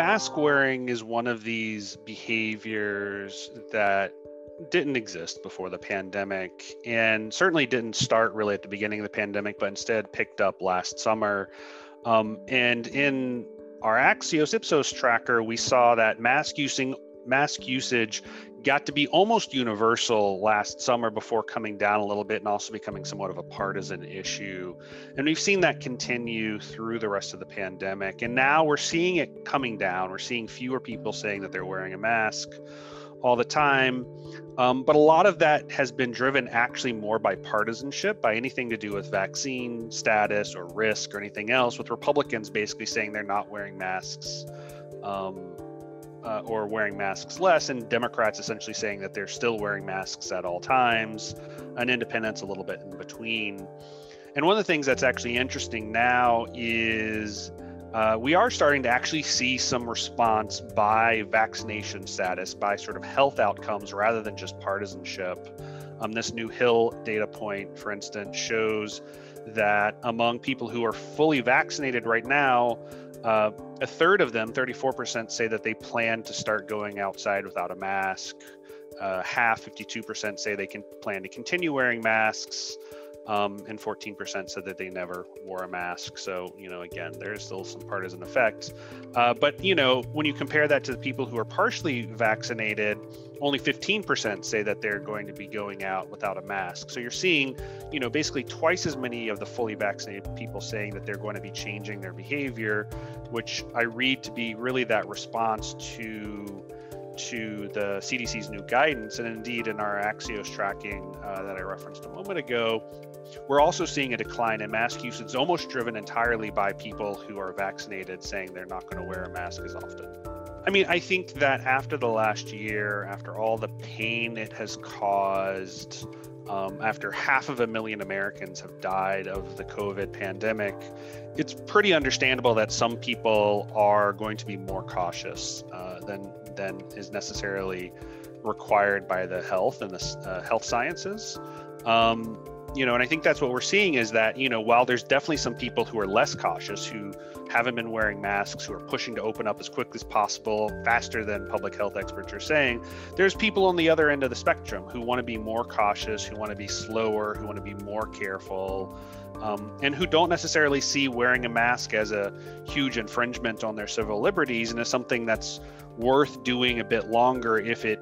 mask wearing is one of these behaviors that didn't exist before the pandemic, and certainly didn't start really at the beginning of the pandemic, but instead picked up last summer. And in our Axios Ipsos tracker, we saw that mask usage got to be almost universal last summer before coming down a little bit and also becoming somewhat of a partisan issue. And we've seen that continue through the rest of the pandemic. And now we're seeing it coming down. We're seeing fewer people saying that they're wearing a mask all the time. But a lot of that has been driven actually more by partisanship, by anything to do with vaccine status or risk or anything else, with Republicans basically saying they're not wearing masks or wearing masks less, and Democrats essentially saying that they're still wearing masks at all times, and independents a little bit in between. And one of the things that's actually interesting now is we are starting to actually see some response by vaccination status, by sort of health outcomes rather than just partisanship. This new Hill data point, for instance, shows that among people who are fully vaccinated right now, a third of them, 34%, say that they plan to start going outside without a mask. Half, 52%, say they can plan to continue wearing masks. And 14% said that they never wore a mask. So, again, there's still some partisan effects. But, when you compare that to the people who are partially vaccinated, only 15% say that they're going to be going out without a mask. So you're seeing, basically twice as many of the fully vaccinated people saying that they're going to be changing their behavior, which I read to be really that response to the CDC's new guidance. And indeed, in our Axios tracking that I referenced a moment ago, we're also seeing a decline in mask usage, almost driven entirely by people who are vaccinated saying they're not going to wear a mask as often. I mean, I think that after the last year, after all the pain it has caused, after 500,000 Americans have died of the COVID pandemic, it's pretty understandable that some people are going to be more cautious than is necessarily required by the health and the health sciences. And I think that's what we're seeing is that, while there's definitely some people who are less cautious, who haven't been wearing masks, who are pushing to open up as quickly as possible, faster than public health experts are saying, there's people on the other end of the spectrum who want to be more cautious, who want to be slower, who want to be more careful, and who don't necessarily see wearing a mask as a huge infringement on their civil liberties and as something that's worth doing a bit longer if it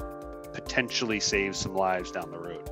potentially saves some lives down the road.